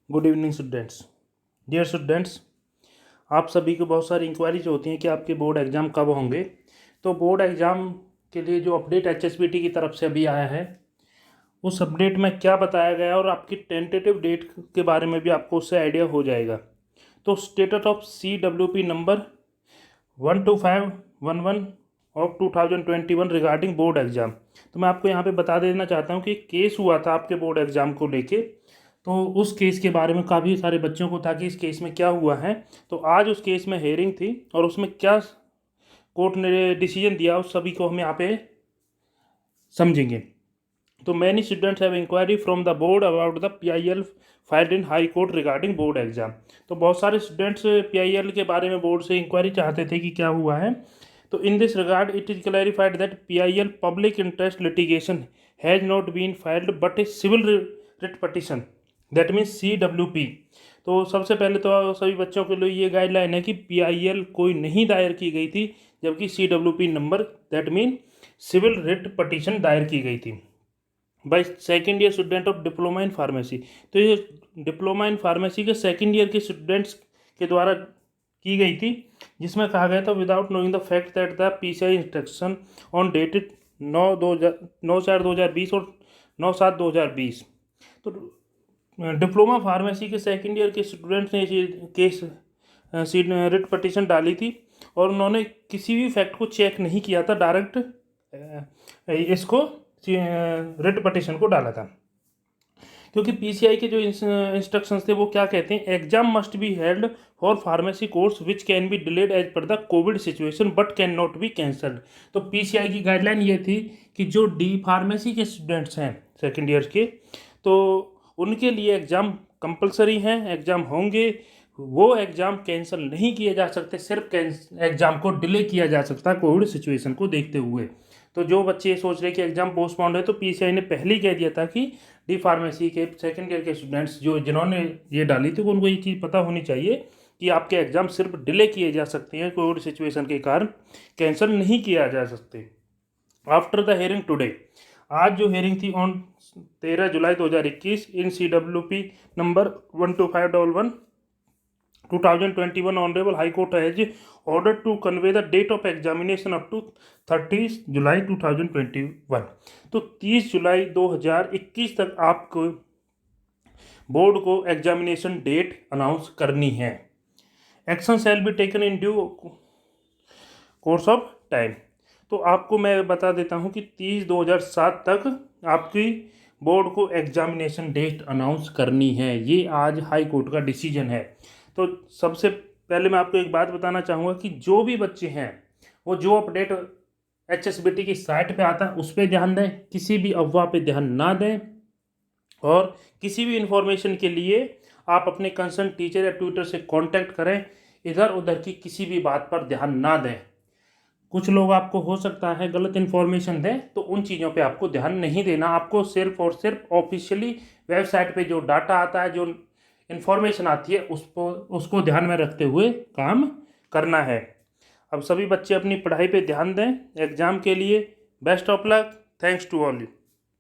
Good evening students. Dear students, आप सभी को बहुत सारी इंक्वायरीज होती हैं कि आपके बोर्ड एग्ज़ाम कब होंगे। तो बोर्ड एग्ज़ाम के लिए जो अपडेट HSBT की तरफ से अभी आया है, उस अपडेट में क्या बताया गया और आपकी टेंटेटिव डेट के बारे में भी आपको उससे आइडिया हो जाएगा। तो status of CWP number 12511 of 2021 regarding board exam. तो मैं आपको यहाँ पे बता देना चाहता हूँ कि केस हुआ था आपके बोर्ड एग्ज़ाम को लेके। तो उस केस के बारे में काफ़ी सारे बच्चों को था कि इस केस में क्या हुआ है। तो आज उस केस में हेयरिंग थी और उसमें क्या कोर्ट ने डिसीजन दिया उस सभी को हम यहाँ पे समझेंगे। तो many students have inquiry from the board about the PIL filed in high court regarding board exam. तो बहुत सारे स्टूडेंट्स PIL के बारे में बोर्ड से इंक्वायरी चाहते थे कि क्या हुआ है। तो in this regard it is clarified that PIL public interest litigation has not been filed but a civil writ petition, that means CWP। तो सबसे पहले तो सभी बच्चों के लिए ये गाइडलाइन है कि PIL कोई नहीं दायर की गई थी, जबकि CWP number that mean civil writ petition दायर की गई थी by second year student of diploma in pharmacy. तो ये डिप्लोमा इन फार्मेसी के सेकेंड ईयर के स्टूडेंट्स के द्वारा की गई थी, जिसमें कहा गया था without knowing the fact that the PCI instruction on dated 9/4/2020 और 9/7/2020। तो डिप्लोमा फार्मेसी के सेकेंड ईयर के स्टूडेंट्स ने ये केस रिट पटिशन डाली थी और उन्होंने किसी भी फैक्ट को चेक नहीं किया था, डायरेक्ट इसको रिट पटिशन को डाला था। क्योंकि PCI के जो इंस्ट्रक्शंस थे वो क्या कहते हैं, exam must be held for pharmacy course which can be delayed as per the covid situation but can not be cancelled. तो PCI की गाइडलाइन ये थी कि जो फार्मेसी के स्टूडेंट्स हैं सेकेंड ईयर के, तो उनके लिए एग्ज़ाम कंपलसरी हैं, एग्ज़ाम होंगे, वो एग्ज़ाम कैंसिल नहीं किए जा सकते, सिर्फ एग्ज़ाम को डिले किया जा सकता है कोविड सिचुएशन को देखते हुए। तो जो बच्चे सोच रहे कि एग्ज़ाम पोस्टपोन्ड है, तो PCI ने पहले ही कह दिया था कि डी फार्मेसी के सेकेंड ईयर के स्टूडेंट्स जिन्होंने ये डाली थी, उनको ये चीज़ पता होनी चाहिए कि आपके एग्ज़ाम सिर्फ डिले किए जा सकते हैं, कोविड सिचुएशन के कारण कैंसिल नहीं किया जा सकते। आफ्टर द हेयरिंग टुडे, आज जो हेयरिंग थी on 13 July 2021 in CWP number 12511 2021, honourable high court has order to convey the date of examination up to 30 July 2021। तो 30 जुलाई 2021 तक आपको बोर्ड को एग्जामिनेशन डेट अनाउंस करनी है। Action shall be taken in due course of time. तो आपको मैं बता देता हूँ कि 30/2007 तक आपकी बोर्ड को एग्जामिनेशन डेट अनाउंस करनी है। ये आज हाई कोर्ट का डिसीजन है। तो सबसे पहले मैं आपको एक बात बताना चाहूँगा कि जो भी बच्चे हैं वो जो अपडेट HSBT की साइट पे आता है उस पर ध्यान दें, किसी भी अफवाह पे ध्यान ना दें, और किसी भी इन्फॉर्मेशन के लिए आप अपने कंसर्न टीचर या ट्यूटर से कांटेक्ट करें। इधर उधर की किसी भी बात पर ध्यान ना दें। कुछ लोग आपको हो सकता है गलत इन्फॉर्मेशन दें, तो उन चीज़ों पे आपको ध्यान नहीं देना। आपको सिर्फ और सिर्फ ऑफिशियली वेबसाइट पे जो डाटा आता है, जो इन्फॉर्मेशन आती है, उसको ध्यान में रखते हुए काम करना है। अब सभी बच्चे अपनी पढ़ाई पे ध्यान दें एग्ज़ाम के लिए। Best of luck. Thanks to all you.